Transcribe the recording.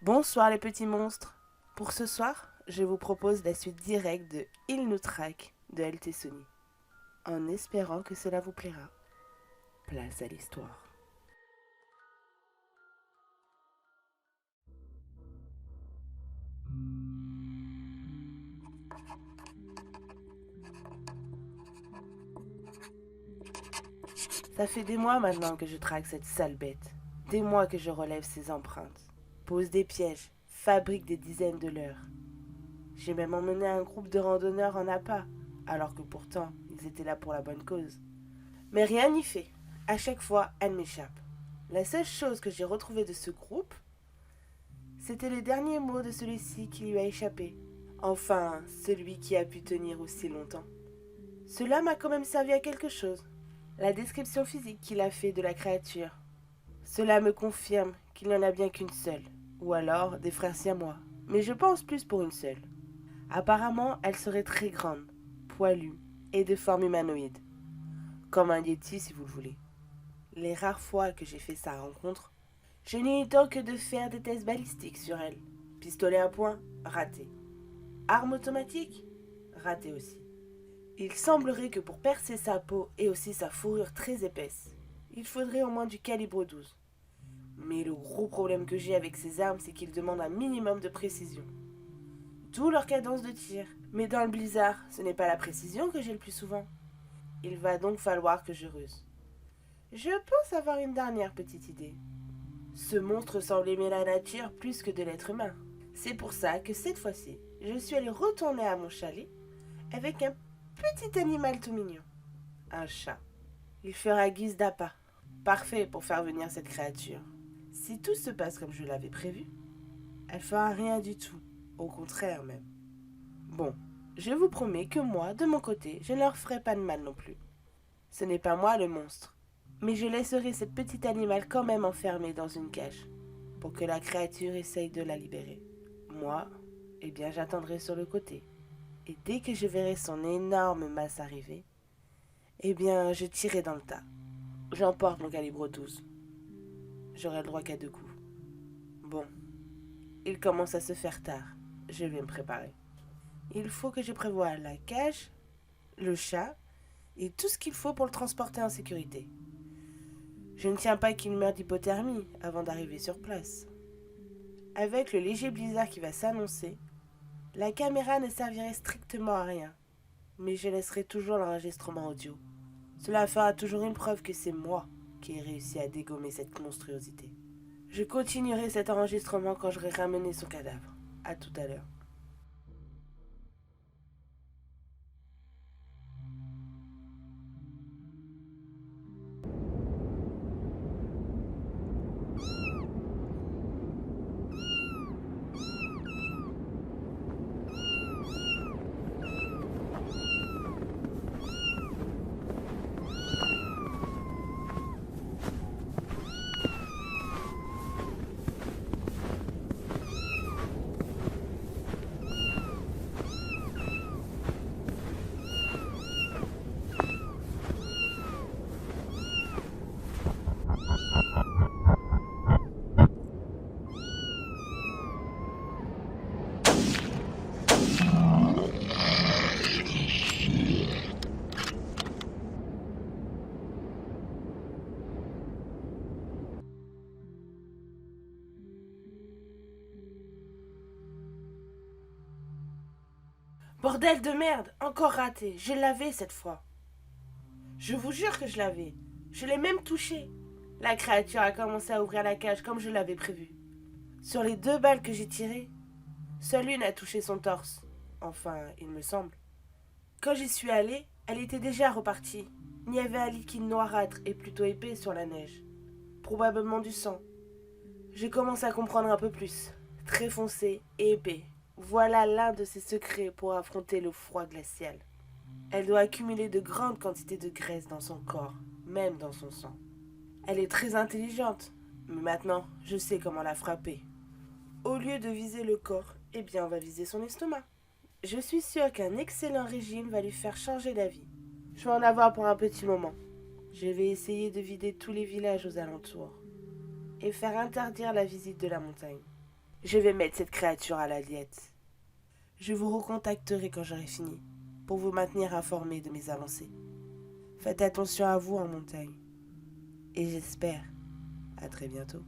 Bonsoir les petits monstres. Pour ce soir, je vous propose la suite directe de Il nous traque de LT Sony, en espérant que cela vous plaira. Place à l'histoire. Ça fait des mois maintenant que je traque cette sale bête. Des mois que je relève ses empreintes. Pose des pièges, fabrique des dizaines de leurres. J'ai même emmené un groupe de randonneurs en appât, alors que pourtant, ils étaient là pour la bonne cause. Mais rien n'y fait. À chaque fois, elle m'échappe. La seule chose que j'ai retrouvée de ce groupe, c'était les derniers mots de celui-ci qui lui a échappé. Enfin, celui qui a pu tenir aussi longtemps. Cela m'a quand même servi à quelque chose. La description physique qu'il a fait de la créature. Cela me confirme qu'il n'y en a bien qu'une seule, ou alors des frères siamois, mais je pense plus pour une seule. Apparemment, elle serait très grande, poilue et de forme humanoïde, comme un yéti si vous le voulez. Les rares fois que j'ai fait sa rencontre, je n'ai eu temps que de faire des tests balistiques sur elle. Pistolet à point, raté. Arme automatique, raté aussi. Il semblerait que pour percer sa peau et aussi sa fourrure très épaisse, il faudrait au moins du calibre 12. Mais le gros problème que j'ai avec ces armes, c'est qu'ils demandent un minimum de précision. D'où leur cadence de tir. Mais dans le blizzard, ce n'est pas la précision que j'ai le plus souvent. Il va donc falloir que je ruse. Je pense avoir une dernière petite idée. Ce monstre semble aimer la nature plus que de l'être humain. C'est pour ça que cette fois-ci, je suis allée retourner à mon chalet avec un petit animal tout mignon. Un chat. Il fera guise d'appât. Parfait pour faire venir cette créature. Si tout se passe comme je l'avais prévu, elle fera rien du tout. Au contraire même. Bon, je vous promets que moi, de mon côté, je ne leur ferai pas de mal non plus. Ce n'est pas moi le monstre. Mais je laisserai cette petite animal quand même enfermée dans une cage, pour que la créature essaye de la libérer. Moi, eh bien j'attendrai sur le côté. Et dès que je verrai son énorme masse arriver, eh bien je tirerai dans le tas. J'emporte mon calibre 12. J'aurai le droit qu'à 2 coups. Bon, il commence à se faire tard. Je vais me préparer. Il faut que je prévoie la cage, le chat et tout ce qu'il faut pour le transporter en sécurité. Je ne tiens pas qu'il meure d'hypothermie avant d'arriver sur place. Avec le léger blizzard qui va s'annoncer, la caméra ne servirait strictement à rien, mais je laisserai toujours l'enregistrement audio. Cela fera toujours une preuve que c'est moi qui ai réussi à dégommer cette monstruosité. Je continuerai cet enregistrement quand j'aurai ramené son cadavre. À tout à l'heure. Bordel de merde, encore raté. Je l'avais cette fois. Je vous jure que je l'avais. Je l'ai même touché. La créature a commencé à ouvrir la cage comme je l'avais prévu. Sur les 2 balles que j'ai tirées, seule une a touché son torse. Enfin, il me semble. Quand j'y suis allée, elle était déjà repartie. Il y avait un liquide noirâtre et plutôt épais sur la neige. Probablement du sang. Je commence à comprendre un peu plus. Très foncé et épais. Voilà l'un de ses secrets pour affronter le froid glacial. Elle doit accumuler de grandes quantités de graisse dans son corps, même dans son sang. Elle est très intelligente, mais maintenant, je sais comment la frapper. Au lieu de viser le corps, eh bien, on va viser son estomac. Je suis sûre qu'un excellent régime va lui faire changer d'avis. Je vais en avoir pour un petit moment. Je vais essayer de vider tous les villages aux alentours et faire interdire la visite de la montagne. Je vais mettre cette créature à la diète. Je vous recontacterai quand j'aurai fini, pour vous maintenir informé de mes avancées. Faites attention à vous en montagne. Et j'espère à très bientôt.